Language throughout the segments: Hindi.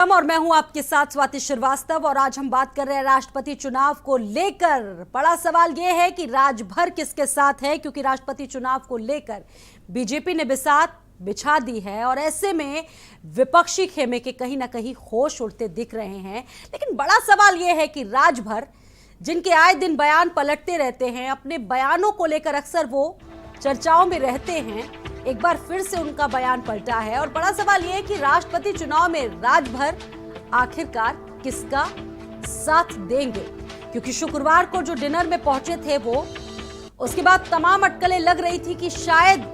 और मैं हूं आपके साथ स्वाति श्रीवास्तव और आज हम बात कर रहे हैं राष्ट्रपति चुनाव को लेकर। बड़ा सवाल यह है कि राजभर किसके साथ है, क्योंकि राष्ट्रपति चुनाव को लेकर बीजेपी ने बिसात बिछा दी है और ऐसे में विपक्षी खेमे के कहीं ना कहीं होश उड़ते दिख रहे हैं। लेकिन बड़ा सवाल यह है कि राजभर जिनके आए दिन बयान पलटते रहते हैं, अपने बयानों को लेकर अक्सर वो चर्चाओं में रहते हैं, एक बार फिर से उनका बयान पलटा है और बड़ा सवाल यह है कि राष्ट्रपति चुनाव में राजभर आखिरकार किसका साथ देंगे। क्योंकि शुक्रवार को जो डिनर में पहुंचे थे वो, उसके बाद तमाम अटकलें लग रही थी कि शायद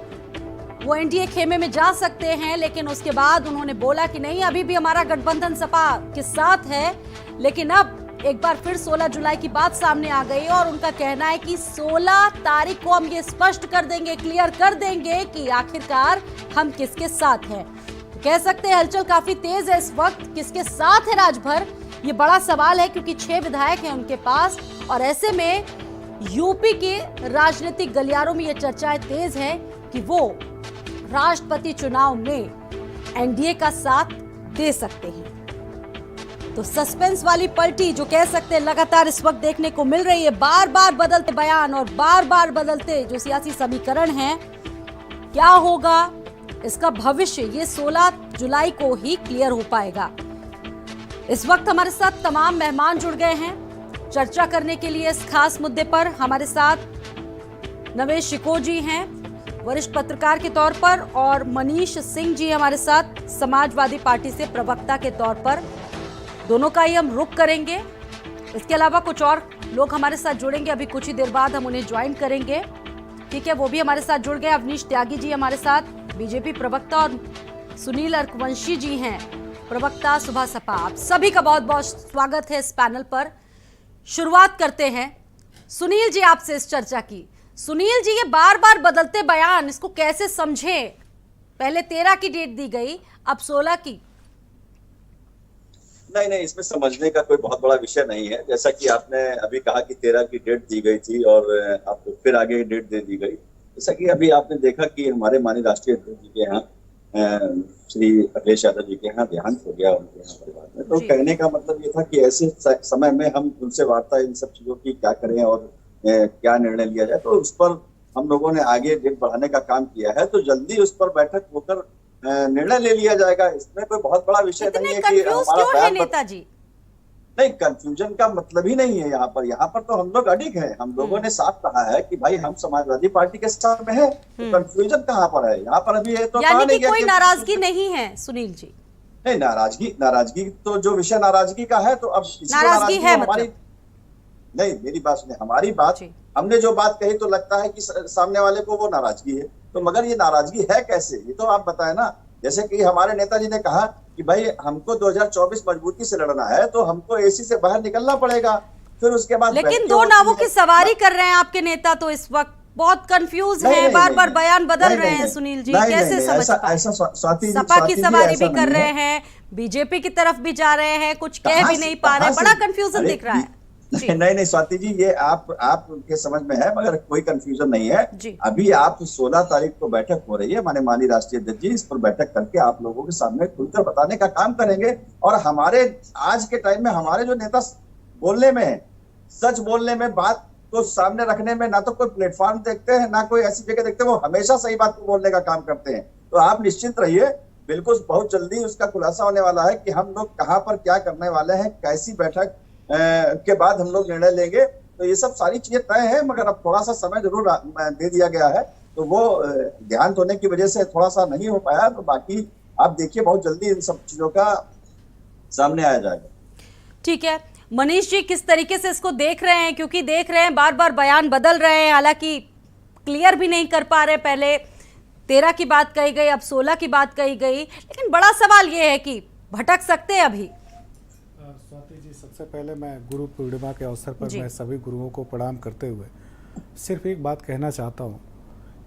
वो एनडीए खेमे में जा सकते हैं, लेकिन उसके बाद उन्होंने बोला कि नहीं, अभी भी हमारा गठबंधन सपा के साथ है। लेकिन अब एक बार फिर 16 जुलाई की बात सामने आ गई और उनका कहना है कि 16 तारीख को हम ये स्पष्ट कर देंगे, क्लियर कर देंगे कि आखिरकार हम किसके साथ हैं। तो कह सकते हैं हलचल काफी तेज है इस वक्त। किसके साथ है राजभर, ये बड़ा सवाल है, क्योंकि 6 विधायक हैं उनके पास और ऐसे में यूपी के राजनीतिक गलियारों में ये चर्चाएं तेज है कि वो राष्ट्रपति चुनाव में एनडीए का साथ दे सकते हैं। तो सस्पेंस वाली पलटी जो कह सकते हैं लगातार इस वक्त देखने को मिल रही है। बार बार बदलते बयान और बार बार बदलते जो सियासी समीकरण हैं, क्या होगा इसका भविष्य ये 16 जुलाई को ही क्लियर हो पाएगा। इस वक्त हमारे साथ तमाम मेहमान जुड़ गए हैं चर्चा करने के लिए इस खास मुद्दे पर। हमारे साथ नवेश शिको जी हैं वरिष्ठ पत्रकार के तौर पर और मनीष सिंह जी हमारे साथ समाजवादी पार्टी से प्रवक्ता के तौर पर। दोनों का ही हम रुख करेंगे। इसके अलावा कुछ और लोग हमारे साथ जुड़ेंगे, अभी कुछ ही देर बाद हम उन्हें ज्वाइन करेंगे। ठीक है, वो भी हमारे साथ जुड़ गए। अवनीश त्यागी जी हमारे साथ, बीजेपी प्रवक्ता, और सुनील अर्कवंशी जी हैं प्रवक्ता सुबह सपा। आप सभी का बहुत बहुत स्वागत है इस पैनल पर। शुरुआत करते हैं सुनील जी आपसे इस चर्चा की। सुनील जी, ये बार बार बदलते बयान, इसको कैसे समझे? पहले 13 की डेट दी गई, अब 16 की। नहीं, इसमें समझने का कोई बहुत बड़ा विषय नहीं है। जैसा कि आपने अभी कहा कि 13 की डेट दी गई थी और आप फिर आगे डेट दे दी गई। जैसा कि अभी आपने देखा कि हमारे माननीय राष्ट्रीय अध्यक्ष जी के यहाँ श्री अखिलेश यादव जी के यहाँ देहांत हो गया उनके यहाँ परिवार में। तो कहने का मतलब ये था कि ऐसे समय में हम उनसे वार्ता इन सब चीजों की क्या करें और क्या निर्णय लिया जाए। तो उस पर हम लोगों ने आगे डेट बढ़ाने का काम किया है। तो जल्दी उस पर बैठक होकर निर्णय ले लिया जाएगा। इसमें कोई बहुत बड़ा विषय नहीं है कि हमारा नेताजी। नहीं, कंफ्यूजन का मतलब ही नहीं है यहाँ पर तो हम लोग अडिग हैं। हम लोगों ने साफ कहा है कि भाई हम समाजवादी पार्टी के साथ में है। तो कंफ्यूजन कहाँ पर है? यहाँ पर अभी है तो यानी कि कोई नाराजगी नहीं है सुनील जी? नहीं, नाराजगी तो जो विषय नाराजगी का है, तो अब नाराजगी है हमारी नहीं, मेरी बात सुनिए, हमारी बात, हमने जो बात कही तो लगता है कि सामने वाले को वो नाराजगी है। तो मगर ये नाराजगी है कैसे, ये तो आप बताएं ना। जैसे कि हमारे नेताजी ने कहा कि भाई हमको 2024 मजबूती से लड़ना है, तो हमको एसी से बाहर निकलना पड़ेगा। फिर उसके बाद लेकिन 2 नावों की सवारी कर रहे हैं आपके नेता, तो इस वक्त बहुत कंफ्यूज है, बार बार बयान बदल रहे हैं। सुनील जी, कैसे समझ पाए? सपा की सवारी भी कर रहे हैं, बीजेपी की तरफ भी जा रहे हैं, कुछ कह भी नहीं पा रहे, बड़ा कंफ्यूजन दिख रहा है। नहीं स्वाति जी, ये आप के समझ में है, मगर कोई कंफ्यूजन नहीं है। अभी आप 16 तारीख को बैठक हो रही है, माने माननीय राष्ट्रीय अध्यक्ष जी इस पर बैठक करके आप लोगों के सामने खुलकर बताने का काम करेंगे। और हमारे आज के टाइम में हमारे जो नेता बोलने में, सच बोलने में, बात को सामने रखने में ना तो कोई प्लेटफॉर्म देखते हैं, ना कोई ऐसी जगह देखते हैं। वो हमेशा सही बात को बोलने का काम करते हैं। तो आप निश्चिंत रहिए, बिल्कुल बहुत जल्दी उसका खुलासा होने वाला है कि हम लोग कहाँ पर क्या करने वाले हैं, कैसी बैठक के बाद हम लोग निर्णय लेंगे। तो ये सब सारी चीजें तय है, मगर अब थोड़ा सा समय जरूर दे दिया गया है। तो वो ध्यान होने की वजह से थोड़ा सा नहीं हो पाया। तो बाकी आप देखिए, बहुत जल्दी इन सब चीजों का सामने आया जाएगा। ठीक है, मनीष जी किस तरीके से इसको देख रहे हैं? क्योंकि देख रहे हैं बार बार बयान बदल रहे हैं, हालांकि क्लियर भी नहीं कर पा रहे। पहले 13 की बात कही गई, अब 16 की बात कही गई, लेकिन बड़ा सवाल ये है कि भटक सकते हैं अभी। स्वाति जी, सबसे पहले मैं गुरु पूर्णिमा के अवसर पर मैं सभी गुरुओं को प्रणाम करते हुए सिर्फ एक बात कहना चाहता हूँ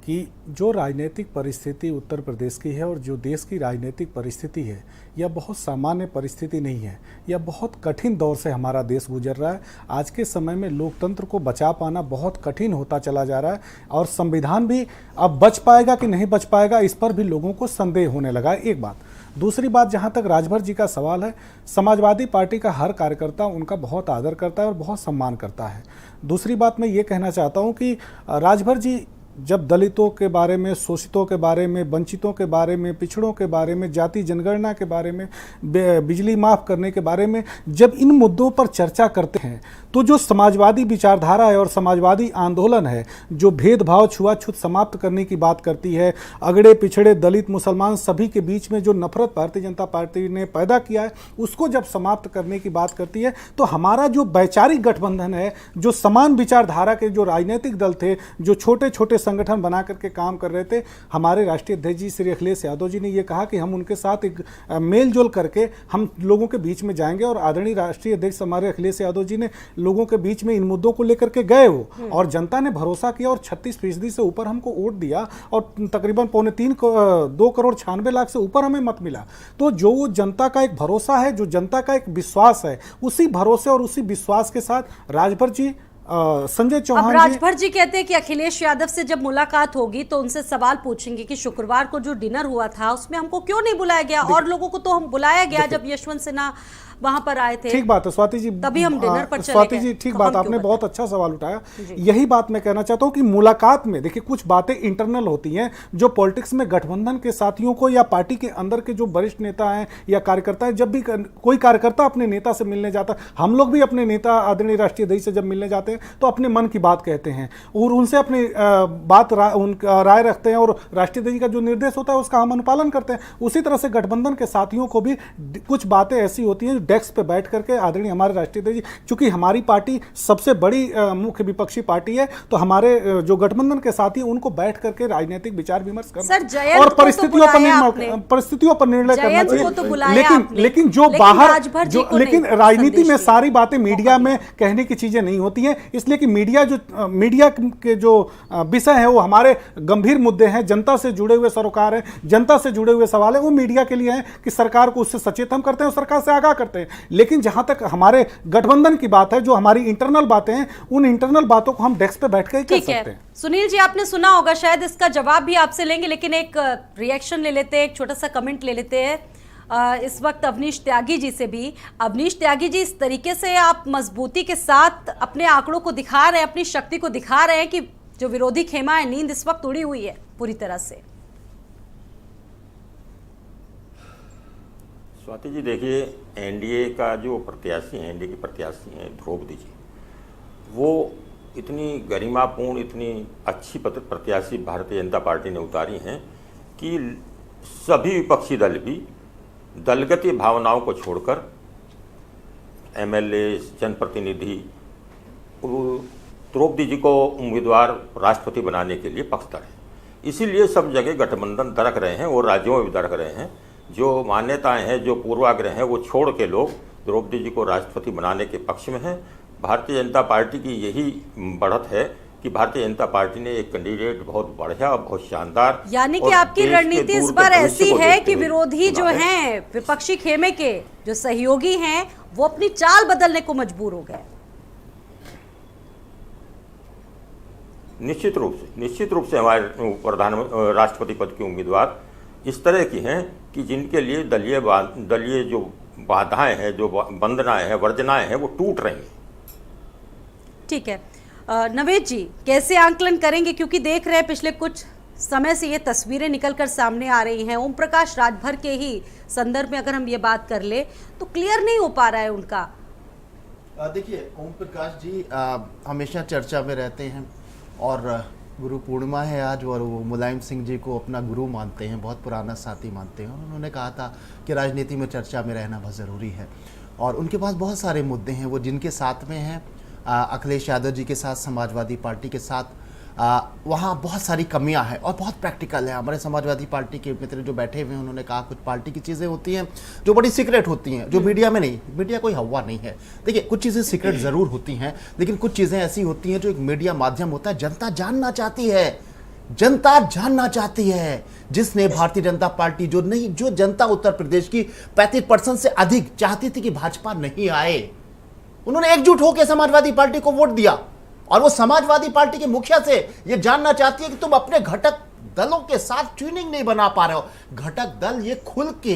कि जो राजनीतिक परिस्थिति उत्तर प्रदेश की है और जो देश की राजनीतिक परिस्थिति है, यह बहुत सामान्य परिस्थिति नहीं है। यह बहुत कठिन दौर से हमारा देश गुजर रहा है। आज के समय में लोकतंत्र को बचा पाना बहुत कठिन होता चला जा रहा है और संविधान भी अब बच पाएगा कि नहीं बच पाएगा, इस पर भी लोगों को संदेह होने लगा है। एक बात। दूसरी बात, जहाँ तक राजभर जी का सवाल है, समाजवादी पार्टी का हर कार्यकर्ता उनका बहुत आदर करता है और बहुत सम्मान करता है। दूसरी बात मैं ये कहना चाहता हूँ कि राजभर जी जब दलितों के बारे में, शोषितों के बारे में, वंचितों के बारे में, पिछड़ों के बारे में, जाति जनगणना के बारे में, बिजली माफ़ करने के बारे में जब इन मुद्दों पर चर्चा करते हैं तो जो समाजवादी विचारधारा है और समाजवादी आंदोलन है, जो भेदभाव छुआछूत समाप्त करने की बात करती है, अगड़े पिछड़े दलित मुसलमान सभी के बीच में जो नफरत भारतीय जनता पार्टी ने पैदा किया है, उसको जब समाप्त करने की बात करती है, तो हमारा जो वैचारिक गठबंधन है, जो समान विचारधारा के जो राजनीतिक दल थे, जो छोटे छोटे संगठन बना करके काम कर रहे थे, हमारे राष्ट्रीय अध्यक्ष जी श्री अखिलेश यादव जी ने ये कहा कि हम उनके साथ एक मेल जोल करके हम लोगों के बीच में जाएंगे और आदरणीय राष्ट्रीय अध्यक्ष हमारे अखिलेश यादव जी ने लोगों के बीच में इन मुद्दों को लेकर के गए वो, और जनता ने भरोसा किया और 36% से ऊपर हमको वोट दिया और तकरीबन 2 करोड़ 96 लाख से ऊपर हमें मत मिला। तो जो जनता का एक भरोसा है, जो जनता का एक विश्वास है, उसी भरोसे और उसी विश्वास के साथ राजभर जी, संजय चौहान अब राजभर जी कहते हैं कि अखिलेश यादव से जब मुलाकात होगी तो उनसे सवाल पूछेंगे कि शुक्रवार को जो डिनर हुआ था उसमें हमको क्यों नहीं बुलाया गया, और लोगों को तो हम बुलाया गया जब यशवंत सिन्हा वहां पर आए थे। ठीक बात है स्वाति जी, तभी हम डिनर पर चले स्वाति गए। जी ठीक तो बात, हम आपने क्यों बहुत अच्छा सवाल उठाया। यही बात मैं कहना चाहता हूं कि मुलाकात में देखिए कुछ बातें इंटरनल होती हैं, जो पॉलिटिक्स में गठबंधन के साथियों को या पार्टी के अंदर के जो वरिष्ठ नेता हैं या कार्यकर्ता हैं, जब भी कोई कार्यकर्ता अपने नेता से मिलने जाता है, हम लोग भी अपने नेता आदरणीय राष्ट्रीय अध्यक्ष से जब मिलने जाते हैं तो अपने मन की बात कहते हैं और उनसे अपनी राय रखते हैं और राष्ट्रीय अध्यक्ष का जो निर्देश होता है उसका हम अनुपालन करते हैं। उसी तरह से गठबंधन के साथियों को भी कुछ बातें ऐसी होती हैं जो डेस्क पे बैठ करके आदरणीय हमारे राष्ट्रीय अध्यक्ष, चूंकि हमारी पार्टी सबसे बड़ी मुख्य विपक्षी पार्टी है, तो हमारे जो गठबंधन के साथी उनको बैठ करके राजनीतिक विचार विमर्श करना और परिस्थितियों पर निर्णय करना चाहिए। लेकिन जो बाहर लेकिन राजनीति में सारी बातें मीडिया में कहने की चीजें नहीं होती हैं, इसलिए कि मीडिया के जो विषय है वो हमारे गंभीर मुद्दे हैं, जनता से जुड़े हुए सरोकार है, जनता से जुड़े हुए सवाल है, वो मीडिया के लिए है कि सरकार को उससे सचेत हम करते हैं और सरकार से आगाह करते हैं। लेकिन जहां तक हमारे गठबंधन की बात है, जो हमारी इंटरनल बातें हैं, उन इंटरनल बातों को हम डेस्क पे बैठ कर कर सकते हैं। सुनील जी, आपने सुना होगा, शायद इसका जवाब भी आपसे लेंगे, लेकिन एक रिएक्शन ले लेते हैं, एक छोटा सा कमेंट ले लेते हैं इस वक्त अवनीश त्यागी जी से भी। अवनीश त्यागी जी, इस तरीके से आप मजबूती के साथ अपने आंकड़ों को दिखा रहे हैं, अपनी शक्ति को दिखा रहे हैं कि जो विरोधी खेमा है, नींद इस वक्त उड़ी हुई है पूरी तरह से। स्वाति जी देखिए, एनडीए का जो प्रत्याशी है, एनडीए के प्रत्याशी हैं द्रौपदी जी, वो इतनी गरिमापूर्ण, इतनी अच्छी प्रत्याशी भारतीय जनता पार्टी ने उतारी हैं कि सभी विपक्षी दल भी दलगत भावनाओं को छोड़कर एमएलए, जनप्रतिनिधि द्रौपदी जी को उम्मीदवार राष्ट्रपति बनाने के लिए पक्षधर हैं। इसीलिए सब जगह गठबंधन दरक रहे हैं और राज्यों में भी दरक रहे हैं। जो मान्यताएं हैं, जो पूर्वाग्रह हैं, वो छोड़ के लोग द्रौपदी जी को राष्ट्रपति बनाने के पक्ष में हैं। भारतीय जनता पार्टी की यही बढ़त है कि भारतीय जनता पार्टी ने एक कैंडिडेट बहुत बढ़िया, बहुत शानदार, यानी कि आपकी रणनीति इस बार ऐसी है कि विरोधी जो हैं, विपक्षी खेमे के जो सहयोगी हैं, वो अपनी चाल बदलने को मजबूर हो गए। निश्चित रूप से हमारे राष्ट्रपति पद के उम्मीदवार इस तरह की हैं कि जिनके लिए दलीय जो बाधाएं हैं, जो वंदनाएं हैं, वर्जनाएं हैं, वो टूट रही हैं। ठीक है, नवेद जी कैसे आंकलन करेंगे, क्योंकि देख रहे हैं पिछले कुछ समय से ये तस्वीरें निकलकर सामने आ रही हैं। ओम प्रकाश राजभर के ही संदर्भ में अगर हम ये बात कर ले तो क्लियर नहीं हो पा रहा है उनका। देखिए, ओम प्रकाश जी हमेशा चर्चा में रहते हैं और गुरु पूर्णिमा है आज, और वो मुलायम सिंह जी को अपना गुरु मानते हैं, बहुत पुराना साथी मानते हैं। उन्होंने कहा था कि राजनीति में चर्चा में रहना बहुत ज़रूरी है और उनके पास बहुत सारे मुद्दे हैं, वो जिनके साथ में हैं, अखिलेश यादव जी के साथ, समाजवादी पार्टी के साथ, वहाँ बहुत सारी कमियां हैं और बहुत प्रैक्टिकल है। हमारे समाजवादी पार्टी के मित्र जो बैठे हुए हैं, उन्होंने कहा कुछ पार्टी की चीज़ें होती हैं जो बड़ी सीक्रेट होती हैं, जो मीडिया में नहीं, मीडिया कोई हवा नहीं है। देखिए, कुछ चीज़ें सीक्रेट ज़रूर होती हैं, लेकिन कुछ चीज़ें ऐसी होती हैं जो एक मीडिया माध्यम होता है, जनता जानना चाहती है जनता जानना चाहती है, जिसने भारतीय जनता पार्टी जो जनता उत्तर प्रदेश की 35% से अधिक चाहती थी कि भाजपा नहीं आए, उन्होंने एकजुट होकर समाजवादी पार्टी को वोट दिया। और वो समाजवादी पार्टी के मुखिया से ये जानना चाहती है कि तुम अपने घटक दलों के साथ ट्यूनिंग नहीं बना पा रहे हो। घटक दल ये खुल के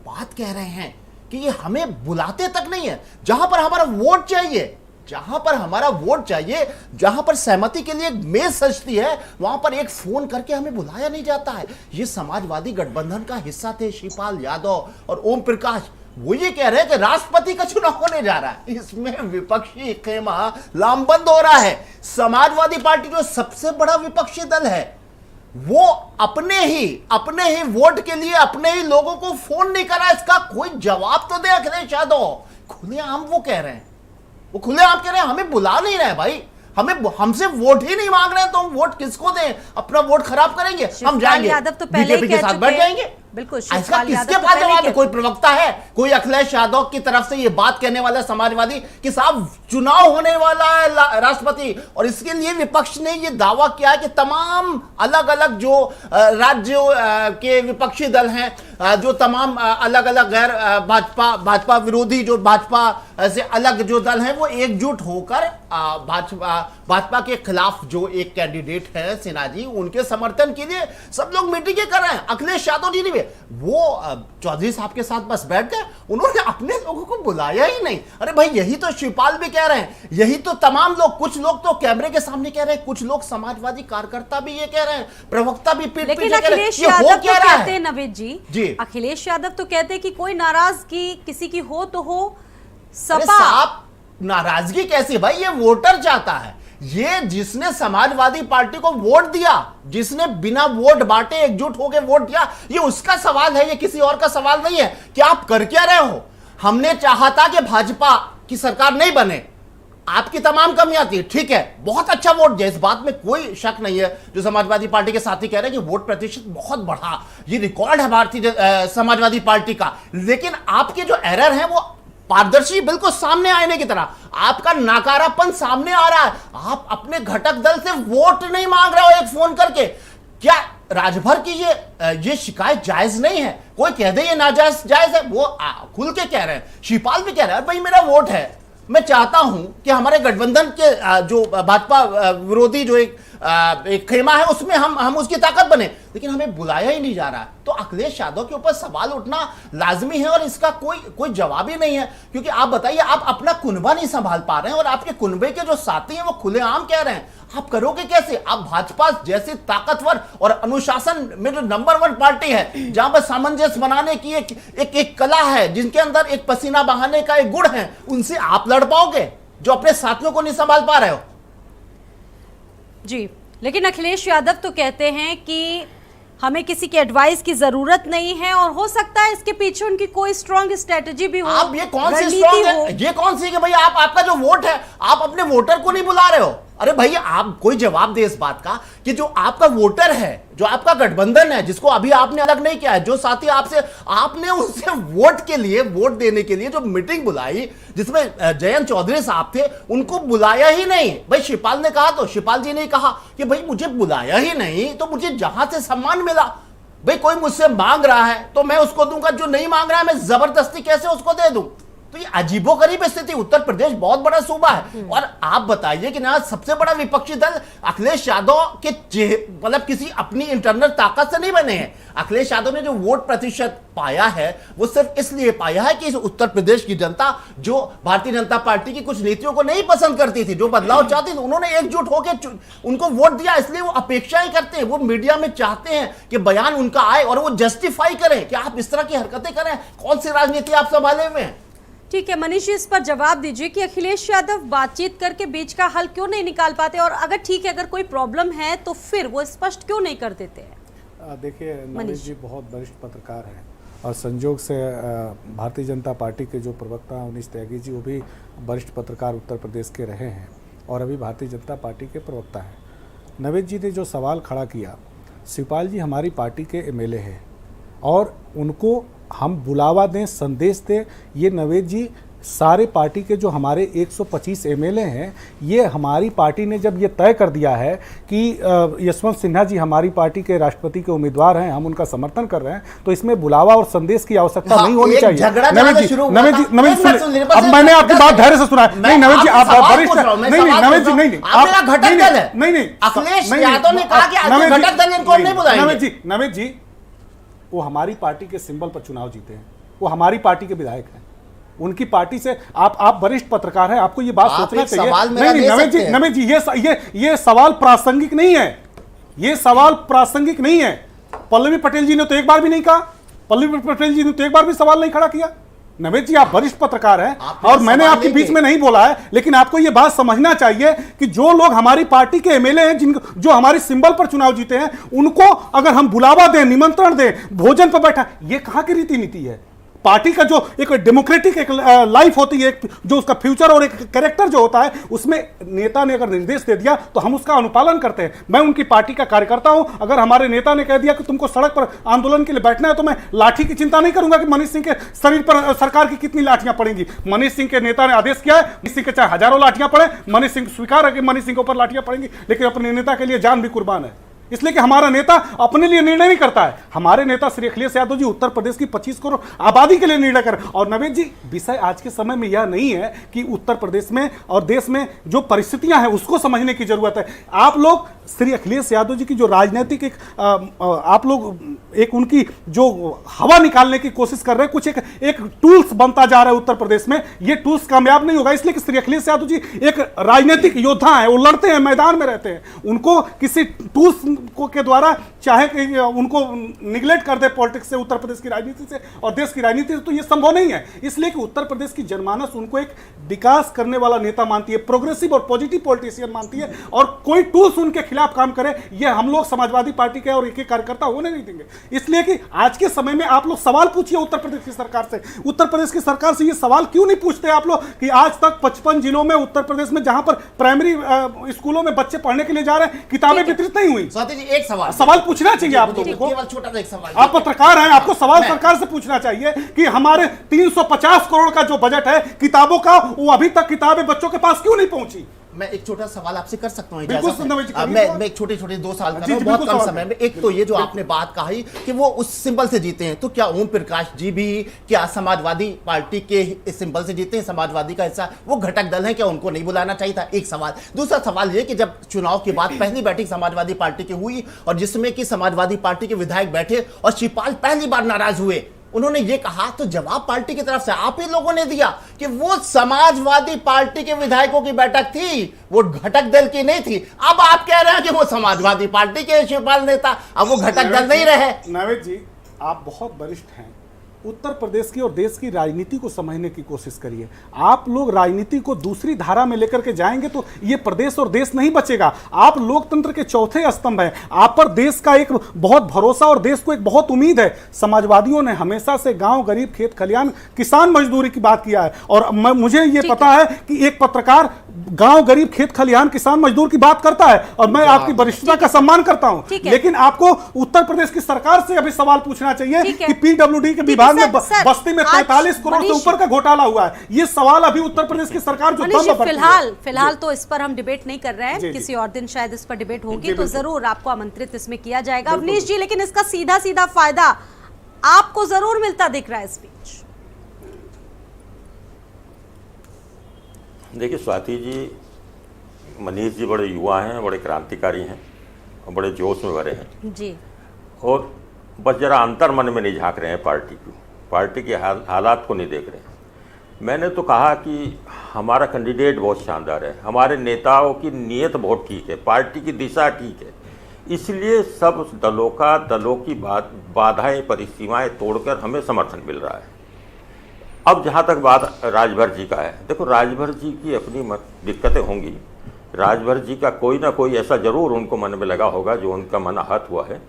बात कह रहे हैं कि ये हमें बुलाते तक नहीं है। जहां पर हमारा वोट चाहिए, जहां पर हमारा वोट चाहिए, जहां पर सहमति के लिए मेज सजती है, वहां पर एक फोन करके हमें बुलाया नहीं जाता है। ये समाजवादी गठबंधन का हिस्सा थे शिवपाल यादव और ओम प्रकाश। वो ये कह रहे हैं कि राष्ट्रपति का चुनाव होने जा रहा है, इसमें विपक्षी खेमा लामबंद हो रहा है। समाजवादी पार्टी जो सबसे बड़ा विपक्षी दल है, वो अपने ही वोट के लिए अपने ही लोगों को फोन नहीं कर रहा। इसका कोई जवाब तो दे अखिलेश यादव। खुलेआम वो कह रहे हैं, वो खुलेआम कह रहे हैं हमें बुला नहीं रहे भाई, हमसे वोट ही नहीं मांग रहे हैं, तो हम वोट किसको दें? अपना वोट खराब करेंगे, हम जाएंगे बीजेपी के साथ बैठ जाएंगे। बिल्कुल, इसका किसके पास जवाब है? कोई प्रवक्ता है, कोई अखिलेश यादव की तरफ से ये बात कहने वाला समाजवादी कि साहब चुनाव होने वाला है राष्ट्रपति, और इसके लिए विपक्ष ने ये दावा किया है कि तमाम अलग अलग जो राज्यों के विपक्षी दल हैं, जो तमाम अलग अलग गैर भाजपा विरोधी जो भाजपा से अलग जो दल हैं, वो एकजुट होकर भाजपा के खिलाफ जो एक कैंडिडेट है सिन्हा जी, उनके समर्थन के लिए सब लोग मीटिंगें कर रहे हैं। अखिलेश यादव जी ने वो चौधरी साहब के साथ बस बैठ गए, उन्होंने अपने लोगों को बुलाया ही नहीं। अरे भाई, यही तो शिवपाल भी कह रहे हैं, यही तो तमाम लोग, कुछ लोग तो कैमरे के सामने कह रहे हैं, कुछ लोग समाजवादी कार्यकर्ता भी ये कह रहे हैं, प्रवक्ता भी पीठ पीछे कह रहे हैं। अखिलेश यादव तो कहते हैं, नवेद जी, अखिलेश यादव तो कहते हैं कि कोई नाराजगी किसी की हो तो हो, सपा नाराजगी कैसी भाई? ये वोटर चाहता है, ये जिसने समाजवादी पार्टी को वोट दिया, जिसने बिना वोट बांटे एकजुट होकर वोट दिया, ये उसका सवाल है, ये किसी और का सवाल नहीं है कि आप कर क्या रहे हो। हमने चाहा था कि भाजपा की सरकार नहीं बने, आपकी तमाम कमियां थी, ठीक है, बहुत अच्छा वोट दिया, इस बात में कोई शक नहीं है। जो समाजवादी पार्टी के साथी कह रहे हैं कि वोट प्रतिशत बहुत बढ़ा, ये रिकॉर्ड है भारतीय समाजवादी पार्टी का। लेकिन आपके जो एरर है वो पारदर्शी, बिल्कुल सामने आने की तरह, आपका नाकारापन सामने आ रहा है। आप अपने घटक दल से वोट नहीं मांग रहे हो एक फोन करके। क्या राजभर की ये शिकायत जायज नहीं है? कोई कह दे ये नाजायज जायज है, वो खुल के कह रहे हैं। शिवपाल भी कह रहा है भाई मेरा वोट है, मैं चाहता हूं कि हमारे गठबंधन के जो भाजपा विरोधी जो एक खेमा है उसमें हम उसकी ताकत बने, लेकिन हमें बुलाया ही नहीं जा रहा है। तो अखिलेश यादव के ऊपर सवाल उठना लाजमी है और इसका कोई जवाब ही नहीं है। क्योंकि आप बताइए, आप अपना कुनबा नहीं संभाल पा रहे हैं और आपके कुनबे के जो साथी हैं वो खुलेआम कह रहे हैं, आप करोगे कैसे? आप भाजपा जैसी ताकतवर और अनुशासन में जो नंबर 1 पार्टी है, जहां पर सामंजस्य बनाने की एक कला है, जिनके अंदर एक पसीना बहाने का एक गुण है, उनसे आप लड़ पाओगे जो अपने साथियों को नहीं संभाल पा रहे हो? जी, लेकिन अखिलेश यादव तो कहते हैं कि हमें किसी की एडवाइस की जरूरत नहीं है और हो सकता है इसके पीछे उनकी कोई स्ट्रॉन्ग स्ट्रेटजी भी हो। आप ये कौन सी स्ट्रॉन्ग है? ये कौन सी कि भाई आपका जो वोट है, आप अपने वोटर को नहीं बुला रहे हो? अरे भैया, आप कोई जवाब दे इस बात का कि जो आपका वोटर है, जो आपका गठबंधन है, जिसको अभी आपने अलग नहीं किया है, जो साथी आपने उससे वोट के लिए, वोट देने के लिए जो मीटिंग बुलाई, जिसमें जयंत चौधरी साहब थे, उनको बुलाया ही नहीं। भाई शिवपाल ने कहा, तो शिवपाल जी ने कहा कि भाई मुझे बुलाया ही नहीं, तो मुझे जहां से सम्मान मिला, भाई कोई मुझसे मांग रहा है तो मैं उसको दूंगा, जो नहीं मांग रहा है मैं जबरदस्ती कैसे उसको दे दूं? तो ये अजीबोगरीब स्थिति। उत्तर प्रदेश बहुत बड़ा सूबा है और आप बताइए कि ना सबसे बड़ा विपक्षी दल अखिलेश यादव के मतलब किसी अपनी इंटरनल ताकत से नहीं बने हैं। अखिलेश यादव ने जो वोट प्रतिशत पाया है वो सिर्फ इसलिए पाया है कि उत्तर प्रदेश की जनता जो भारतीय जनता पार्टी की कुछ नीतियों को नहीं पसंद करती थी, जो बदलाव चाहती थी, उन्होंने एकजुट होकर उनको वोट दिया। इसलिए वो अपेक्षाएं करते हैं, वो मीडिया में चाहते हैं कि बयान उनका आए और वो जस्टिफाई करें कि आप इस तरह की हरकतें करें, कौन सी राजनीति आप संभाले हुए हैं। ठीक है मनीष, इस पर जवाब दीजिए कि अखिलेश यादव बातचीत करके बीच का हल क्यों नहीं निकाल पाते, और अगर ठीक है, अगर कोई प्रॉब्लम है तो फिर वो स्पष्ट क्यों नहीं कर देते हैं? देखिए मनीष जी बहुत वरिष्ठ पत्रकार हैं और संजोग से भारतीय जनता पार्टी के जो प्रवक्ता अवनीश त्यागी जी, वो भी वरिष्ठ पत्रकार उत्तर प्रदेश के रहे हैं और अभी भारतीय जनता पार्टी के प्रवक्ता हैं। नवेद जी ने जो सवाल खड़ा किया, शिवपाल जी हमारी पार्टी के एमएलए हैं और उनको हम बुलावा दें, संदेश दें, ये नवेद जी सारे पार्टी के जो हमारे 125 एमएलए हैं, ये हमारी पार्टी ने जब ये तय कर दिया है कि यशवंत सिन्हा जी हमारी पार्टी के राष्ट्रपति के उम्मीदवार हैं, हम उनका समर्थन कर रहे हैं, तो इसमें बुलावा और संदेश की आवश्यकता नहीं होनी चाहिए। नवेद जी, अब मैंने आपकी बात धैर्य से सुना है। नहीं नवेद जी, आप वरिष्ठ नहीं, नवेद जी नहीं, नवेद जी, वो हमारी पार्टी के सिंबल पर चुनाव जीते हैं, वो हमारी पार्टी के विधायक हैं, उनकी पार्टी से आप वरिष्ठ पत्रकार हैं, आपको ये बात सोचना चाहिए। नहीं नवेद जी, ये सवाल प्रासंगिक नहीं है, ये सवाल प्रासंगिक नहीं है। पल्लवी पटेल जी ने तो एक बार भी नहीं कहा, पल्लवी पटेल जी ने तो एक बार भी सवाल नहीं खड़ा किया। नवेद जी, आप वरिष्ठ पत्रकार हैं और मैंने आपके बीच में नहीं बोला है, लेकिन आपको यह बात समझना चाहिए कि जो लोग हमारी पार्टी के एमएलए हैं, जो हमारी सिंबल पर चुनाव जीते हैं, उनको अगर हम बुलावा दें, निमंत्रण दें, भोजन पर बैठा, ये कहां की रीति नीति है? पार्टी का जो एक डेमोक्रेटिक एक लाइफ होती है, जो उसका फ्यूचर और एक कैरेक्टर जो होता है, उसमें नेता ने अगर निर्देश दे दिया तो हम उसका अनुपालन करते हैं। मैं उनकी पार्टी का कार्यकर्ता हूं, अगर हमारे नेता ने कह दिया कि तुमको सड़क पर आंदोलन के लिए बैठना है, तो मैं लाठी की चिंता नहीं करूंगा कि मनीष सिंह के शरीर पर सरकार की कितनी लाठियां पड़ेंगी। मनीष सिंह के नेता ने आदेश किया है, मनीष सिंह के चाहे हजारों लाठियां पड़े, मनीष सिंह स्वीकार है कि मनीष सिंह के ऊपर लाठियां पड़ेंगी, लेकिन अपने नेता के लिए जान भी कुर्बान है, इसलिए कि हमारा नेता अपने लिए निर्णय नहीं करता है। हमारे नेता श्री अखिलेश यादव जी उत्तर प्रदेश की 25 करोड़ आबादी के लिए निर्णय कर। और नवेद जी, विषय आज के समय में यह नहीं है कि उत्तर प्रदेश में और देश में जो परिस्थितियां हैं उसको समझने की जरूरत है। आप लोग श्री अखिलेश यादव जी की जो राजनीतिक आप लोग एक उनकी जो हवा निकालने की कोशिश कर रहे हैं, कुछ एक टूल्स बनता जा रहा है उत्तर प्रदेश में। ये टूल्स कामयाब नहीं होगा, इसलिए कि श्री अखिलेश यादव जी एक राजनीतिक योद्धा है, वो लड़ते हैं, मैदान में रहते हैं। उनको किसी टूल्स के द्वारा चाहे उनको निगलेक्ट कर दे पॉलिटिक्स से, उत्तर प्रदेश की राजनीति से और देश की राजनीति से, तो ये संभव नहीं है। इसलिए कि उत्तर प्रदेश की जनमानस उनको एक विकास करने वाला नेता मानती है, प्रोग्रेसिव और पॉजिटिव पॉलिटिशियन मानती है, और कोई टूल्स उनके खिलाफ काम करे, ये हम लोग समाजवादी पार्टी के और एक कार्यकर्ता होने नहीं देंगे। इसलिए कि आज के समय में आप लोग सवाल पूछिए उत्तर प्रदेश की सरकार से, उत्तर प्रदेश की सरकार से ये सवाल क्यों नहीं पूछते आप लोग कि आज तक 55 जिलों में उत्तर प्रदेश में जहां पर प्राइमरी स्कूलों में बच्चे पढ़ने के लिए जा रहे हैं, किताबें वितरित नहीं हुई। एक सवाल पूछना चाहिए आप लोगों को, केवल छोटा सा एक सवाल। आप पत्रकार हैं, आपको सवाल सरकार से पूछना चाहिए कि हमारे 350 करोड़ का जो बजट है किताबों का, वो अभी तक किताबें बच्चों के पास क्यों नहीं पहुंची? मैं एक छोटा सवाल आपसे कर सकता हूं? मैं एक छोटे 2 साल कर रहा हूं, बहुत कम समय में। एक तो ये जो आपने बात कही कि वो उस सिंबल से जीते हैं, तो क्या ओम प्रकाश जी भी क्या समाजवादी पार्टी के सिंबल से जीते हैं? समाजवादी का हिस्सा, वो घटक दल है, क्या उनको नहीं बुलाना चाहिए था? एक सवाल। दूसरा सवाल ये कि जब चुनाव के बाद पहली बैठक समाजवादी पार्टी की हुई और जिसमें कि समाजवादी पार्टी के विधायक बैठे और शिवपाल पहली बार नाराज हुए, उन्होंने ये कहा, तो जवाब पार्टी की तरफ से आप ही लोगों ने दिया कि वो समाजवादी पार्टी के विधायकों की बैठक थी, वो घटक दल की नहीं थी। अब आप कह रहे हैं कि वो समाजवादी पार्टी के शिवपाल नेता, अब वो घटक दल नहीं रहे। नवेद जी, आप बहुत वरिष्ठ हैं, उत्तर प्रदेश की और देश की राजनीति को समझने की कोशिश करिए। आप लोग राजनीति को दूसरी धारा में लेकर के जाएंगे तो ये प्रदेश और देश नहीं बचेगा। आप लोकतंत्र के चौथे स्तंभ हैं, आप पर देश का एक बहुत भरोसा और देश को एक बहुत उम्मीद है। समाजवादियों ने हमेशा से गांव, गरीब, खेत खलियान, किसान मजदूरी की बात किया है, और मुझे ये पता है कि एक पत्रकार गांव, गरीब, खेत खलियान, किसान मजदूर की बात करता है, और मैं आपकी वरिष्ठता का सम्मान करता हूं, लेकिन आपको उत्तर प्रदेश की सरकार से अभी सवाल पूछना चाहिए कि पीडब्ल्यूडी के विभाग में बस्ती में 45 करोड़ से ऊपर का घोटाला हुआ है। ये सवाल अभी उत्तर प्रदेश की सरकार जो फिलहाल तो इस पर हम डिबेट नहीं कर रहे हैं, किसी और दिन शायद इस पर डिबेट होगी, तो जरूर आपको आमंत्रित इसमें किया जाएगा अवनीश जी, लेकिन इसका सीधा सीधा फायदा आपको जरूर मिलता दिख रहा है इस बीच। देखिए स्वाति जी, मनीष जी बड़े युवा हैं, बड़े क्रांतिकारी हैं और बड़े जोश में भरे हैं जी, और बस जरा अंतर मन में नहीं झांक रहे हैं, पार्टी के हालात को नहीं देख रहे हैं। मैंने तो कहा कि हमारा कैंडिडेट बहुत शानदार है, हमारे नेताओं की नीयत बहुत ठीक है, पार्टी की दिशा ठीक है, इसलिए सब दलों की बाधाएं, परिसीमाएं तोड़कर हमें समर्थन मिल रहा है। अब जहाँ तक बात राजभर जी का है, देखो राजभर जी की अपनी दिक्कतें होंगी, राजभर जी का कोई ना कोई ऐसा जरूर उनको मन में लगा होगा जो उनका मन आहत हुआ है।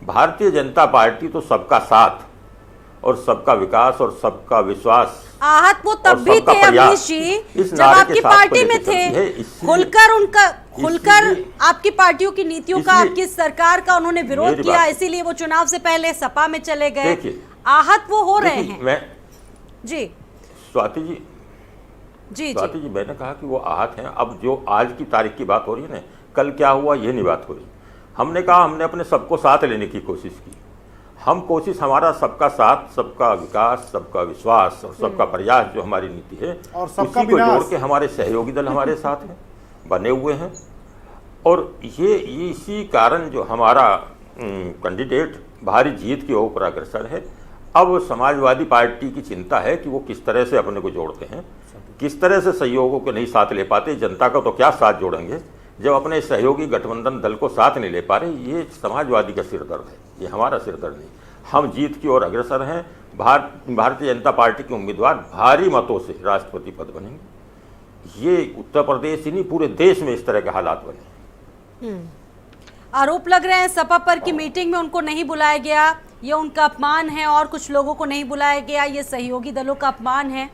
भारतीय जनता पार्टी तो सबका साथ और सबका विकास और सबका विश्वास, आहत वो तब भी थे अवनीश जी जब आपकी पार्टी में थे, खुलकर आपकी पार्टियों की नीतियों का, आपकी सरकार का उन्होंने विरोध किया, इसीलिए वो चुनाव से पहले सपा में चले गए। आहत वो हो रहे हैं मैं जी। स्वाति जी, जी स्वाति जी, मैंने कहा कि वो आहत हैं। अब जो आज की तारीख की बात हो रही है ना, कल क्या हुआ ये नहीं बात हो रही। हमने कहा हमने अपने सबको साथ लेने की कोशिश की। हम कोशिश, हमारा सबका साथ, सबका विकास, सबका विश्वास और सबका प्रयास जो हमारी नीति है, और सबका उसी को विनाश। जोड़ के हमारे सहयोगी दल हमारे साथ हैं, बने हुए हैं। और ये इसी कारण जो हमारा कैंडिडेट भारी जीत की ओर अग्रसर है। अब समाजवादी पार्टी की चिंता है कि वो किस तरह से अपने को जोड़ते हैं, किस तरह से सहयोगों को नहीं साथ ले पाते। जनता का तो क्या साथ जोड़ेंगे जब अपने सहयोगी गठबंधन दल को साथ नहीं ले पा रहे। ये समाजवादी का सिरदर्द है, ये हमारा सिरदर्द नहीं। हम जीत की ओर अग्रसर हैं। भारतीय जनता पार्टी के उम्मीदवार भारी मतों से राष्ट्रपति पद बनेंगे। ये उत्तर प्रदेश ही नहीं, पूरे देश में इस तरह के हालात बने। आरोप लग रहे हैं सपा पर कि मीटिंग में उनको नहीं बुलाया गया, ये उनका अपमान है, और कुछ लोगों को नहीं बुलाया गया, ये सहयोगी दलों का अपमान है।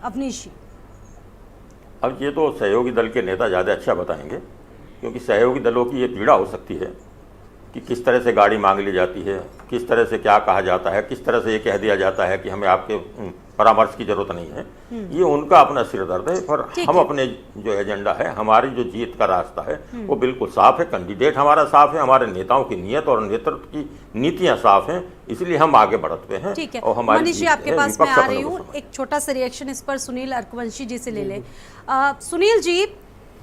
अवनीश जी, अब ये तो सहयोगी दल के नेता ज़्यादा अच्छा बताएंगे, क्योंकि सहयोगी दलों की ये पीड़ा हो सकती है कि किस तरह से गाड़ी मांग ली जाती है, किस तरह से क्या कहा जाता है, किस तरह से ये कह दिया जाता है कि हमें आपके परामर्श की जरूरत नहीं है। ये उनका अपना सिरदर्द है। पर हम अपने जो एजेंडा है, हमारी जो जीत का रास्ता है, वो बिल्कुल साफ है। कैंडिडेट हमारा साफ है, हमारे नेताओं की नीयत और नेतृत्व की नीतियां साफ हैं, इसलिए हम आगे बढ़ते हैं। ठीक है। और हमारी मनीष जी, जीत आपके है, पास मैं विपक्ष आ अपने रही को हूँ, समझे। एक छोटा सा रिएक्शन इस पर सुनील अर्कवंशी जी से ले ले। सुनील जी,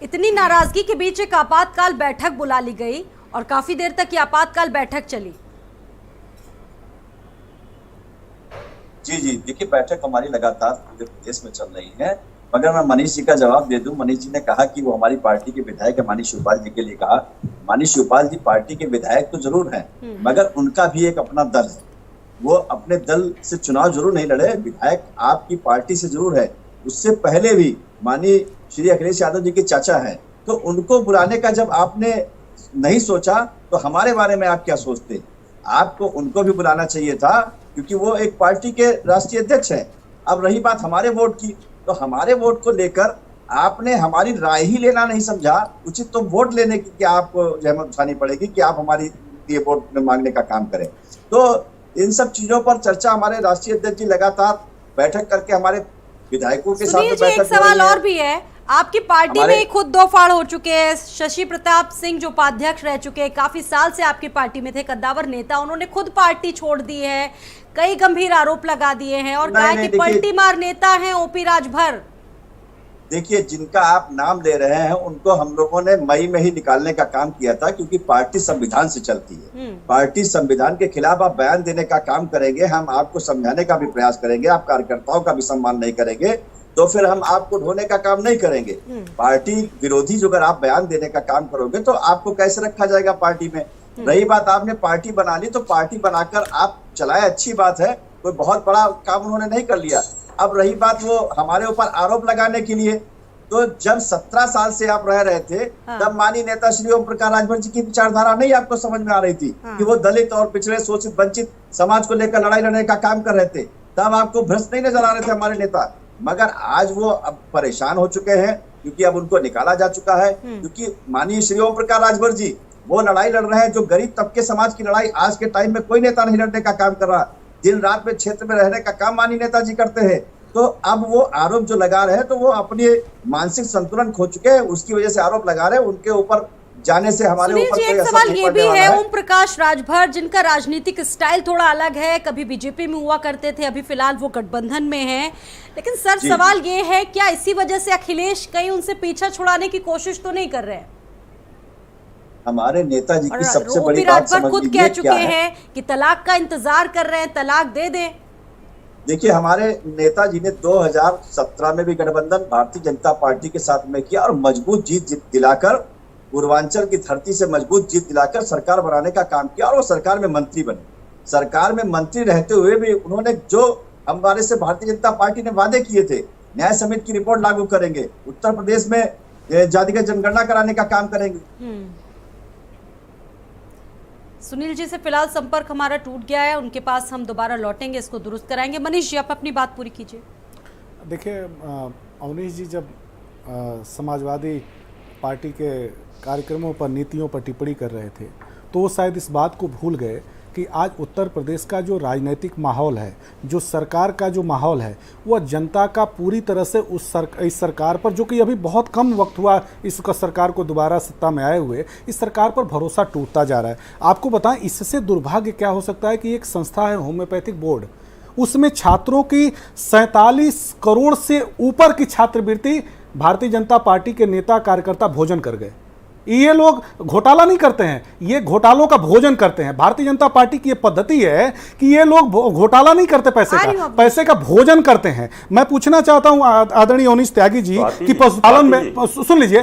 इतनी नाराजगी के बीच एक आपातकाल बैठक बुला ली गई और काफी देर तक ये आपातकाल बैठक चली। जी, देखिए बैठक हमारी लगातार पूरे प्रदेश में चल रही है। मगर मैं मनीष जी का जवाब दे दूं। मनीष जी ने कहा कि वो हमारी पार्टी के विधायक है, मनीष शिवपाल जी के लिए कहा। मनीष शिवपाल जी पार्टी के विधायक तो जरूर हैं, मगर उनका भी एक अपना दल है। वो अपने दल से चुनाव जरूर नहीं लड़े, विधायक आपकी पार्टी से जरूर है। उससे पहले भी माननीय श्री अखिलेश यादव जी के चाचा हैं, तो उनको बुलाने का जब आपने नहीं सोचा तो हमारे बारे में आप क्या सोचते? आपको उनको भी बुलाना चाहिए था, क्योंकि वो एक पार्टी के राष्ट्रीय अध्यक्ष हैं। अब रही बात हमारे वोट की, तो हमारे वोट को लेकर आपने हमारी राय ही लेना नहीं समझा उचित, तो वोट लेने की क्या आपको जहमत उठानी पड़ेगी कि आप हमारी लिए वोट मांगने का काम करें। तो इन सब चीजों पर चर्चा हमारे राष्ट्रीय अध्यक्ष जी लगातार बैठक करके हमारे विधायकों के साथ सुनील जी, एक सवाल और भी है। आपकी पार्टी में खुद दो फाड़ हो चुके हैं। शशि प्रताप सिंह जो उपाध्यक्ष रह चुके हैं, काफी साल से आपकी पार्टी में थे, कद्दावर नेता, उन्होंने खुद पार्टी छोड़ दी है, कई गंभीर आरोप लगा दिए हैं और कहा कि पलटी मार नेता हैं ओपी राजभर। देखिए, जिनका आप नाम ले रहे हैं उनको हम लोगों ने मई में ही निकालने का काम किया था, क्योंकि पार्टी संविधान से चलती है। पार्टी संविधान के खिलाफ आप बयान देने का काम करेंगे, हम आपको समझाने का भी प्रयास करेंगे, आप कार्यकर्ताओं का भी सम्मान नहीं करेंगे, तो फिर हम आपको ढोने का काम नहीं करेंगे। पार्टी विरोधी जो अगर आप बयान देने का काम करोगे तो आपको कैसे रखा जाएगा पार्टी में। रही बात आपने पार्टी बना ली, तो पार्टी बनाकर आप चलाए, अच्छी बात है, कोई बहुत बड़ा काम उन्होंने नहीं कर लिया। अब रही बात वो हमारे ऊपर आरोप लगाने के लिए, तो जब 17 साल से आप रह रहे थे, तब माननीय नेता श्री ओम प्रकाश राजभर जी की विचारधारा नहीं आपको समझ में आ रही थी कि वो दलित और पिछड़े शोषित वंचित समाज को लेकर लड़ाई लड़ने का काम कर रहे थे। तब आपको भ्रष्ट नहीं नजर आ रहे थे हमारे नेता। मगर आज वो अब परेशान हो चुके हैं, क्योंकि अब उनको निकाला जा चुका है। क्योंकि माननीय श्री ओम प्रकाश राजभर जी वो लड़ाई लड़ रहे हैं जो गरीब तबके समाज की लड़ाई आज के टाइम में कोई नेता नहीं लड़ने का काम कर रहा। दिन रात में क्षेत्र में रहने का काम माननीय नेताजी करते हैं। तो अब वो आरोप जो लगा रहे हैं, तो वो अपने मानसिक संतुलन खो चुके हैं, उसकी वजह से आरोप लगा रहे हैं। उनके ऊपर जाने से हमारे ऊपर कोई एक असर सवाल नहीं ये भी पड़ने है, वाला है। ओम प्रकाश राजभर जिनका राजनीतिक स्टाइल थोड़ा अलग है, कभी बीजेपी में हुआ करते थे, अभी फिलहाल वो गठबंधन में हैं। लेकिन सर सवाल ये है, क्या इसी वजह से अखिलेश कहीं उनसे पीछा छुड़ाने की कोशिश तो नहीं कर रहे हैं? हमारे नेताजी की सबसे बड़ी ओपी बात राजभर समझ खुद लीजिए कह क्या चुके है। हैं कि तलाक का इंतजार कर रहे हैं, तलाक दे दें। देखिए, हमारे नेताजी ने 2017 में भी गठबंधन भारतीय जनता पार्टी के साथ में किया और मजबूत जीत दिलाकर, पूर्वांचल की धरती से मजबूत जीत दिलाकर सरकार बनाने का काम किया और वो सरकार में मंत्री बने। सरकार में मंत्री रहते हुए भी उन्होंने जो हमारे से भारतीय जनता पार्टी ने वादे किए थे, न्याय समिति की रिपोर्ट लागू करेंगे, उत्तर प्रदेश में जातिगत जनगणना कराने का काम करेंगे। सुनील जी से फिलहाल संपर्क हमारा टूट गया है, उनके पास हम दोबारा लौटेंगे, इसको दुरुस्त कराएंगे। मनीष जी, आप अपनी बात पूरी कीजिए। देखिए, अवनीश जी जब समाजवादी पार्टी के कार्यक्रमों पर, नीतियों पर टिप्पणी कर रहे थे, तो वो शायद इस बात को भूल गए कि कि आज उत्तर प्रदेश का जो राजनीतिक माहौल है, जो सरकार का जो माहौल है, वह जनता का पूरी तरह से इस सरकार पर, जो कि अभी बहुत कम वक्त हुआ इस सरकार को दोबारा सत्ता में आए हुए, इस सरकार पर भरोसा टूटता जा रहा है। आपको बताएं, इससे दुर्भाग्य क्या हो सकता है कि एक संस्था है होम्योपैथिक बोर्ड, उसमें छात्रों की 47 करोड़ से ऊपर की छात्रवृत्ति भारतीय जनता पार्टी के नेता कार्यकर्ता भोजन कर गए। ये लोग घोटाला नहीं करते हैं, ये घोटालों का भोजन करते हैं। भारतीय जनता पार्टी की ये पद्धति है कि ये लोग घोटाला नहीं करते, पैसे का भोजन करते हैं। मैं पूछना चाहता हूं आदरणीय अवनीश त्यागी जी कि पशुपालन में, सुन लीजिए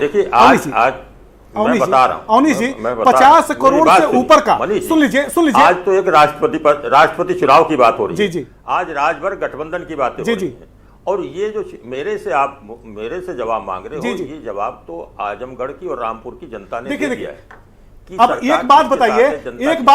मैं बता रहा हूं अवनीश जी, 50 करोड़ से ऊपर का, सुन लीजिए आज तो एक राष्ट्रपति चुनाव की बात हो रही है। जी जी, आज राजभर गठबंधन की बातें हो रही है, और ये जो मेरे से जवाब मांग रहे हो, ये जवाब तो आजमगढ़ की और रामपुर की जनता ने दे दिया है। अब एक बात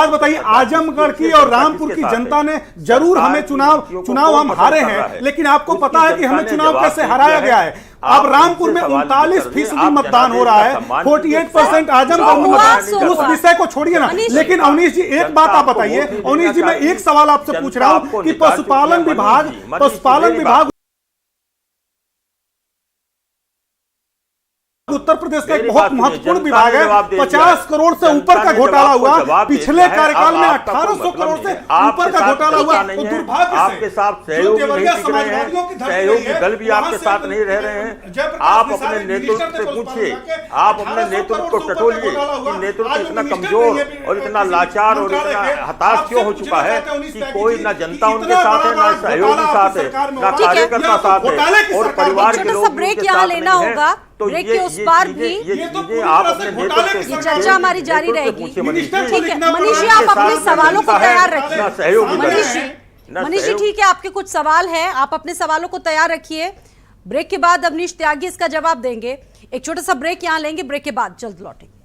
बताइए, आजमगढ़ की और रामपुर की जनता ने जरूर हमें चुनाव हम हारे हैं, लेकिन आपको पता है कि हमें चुनाव कैसे हराया गया है। अब रामपुर में 39% मतदान हो रहा है, 48% आजमगढ़ में मतदान। उस विषय को छोड़िए ना, लेकिन अवनीश जी एक बात आप बताइए। अवनीश जी, मैं एक सवाल आपसे पूछ रहा हूं कि पशुपालन विभाग उत्तर प्रदेश का एक बहुत महत्वपूर्ण विभाग है, 50 करोड़ से ऊपर का घोटाला हुआ। पिछले कार्यकाल में 1800 करोड़ से ऊपर का घोटाला हुआ। तो दुर्भाग्य से आपके साथ सहयोगी दल भी आपके साथ नहीं रह रहे हैं। आप अपने नेतृत्व से पूछिए, आप अपने नेतृत्व को टटोलिए कि नेतृत्व इतना कमजोर और इतना लाचार और इतना हताश क्यों हो चुका है कि कोई ना जनता उनके साथ है, ना सहयोगी साथ है, ना कार्यकर्ता साथ है, और परिवार के लोग ब्रेक यहाँ लेना होगा। ब्रेक के उस पार भी चर्चा हमारी जारी रहेगी। ठीक है मनीष जी, आप अपने सवालों को तैयार रखिए। मनीष जी ठीक है, आपके कुछ सवाल हैं, आप अपने सवालों को तैयार रखिए। ब्रेक के बाद अवनीश त्यागी इसका जवाब देंगे। एक छोटा सा ब्रेक यहाँ लेंगे, ब्रेक के बाद जल्द लौटेंगे।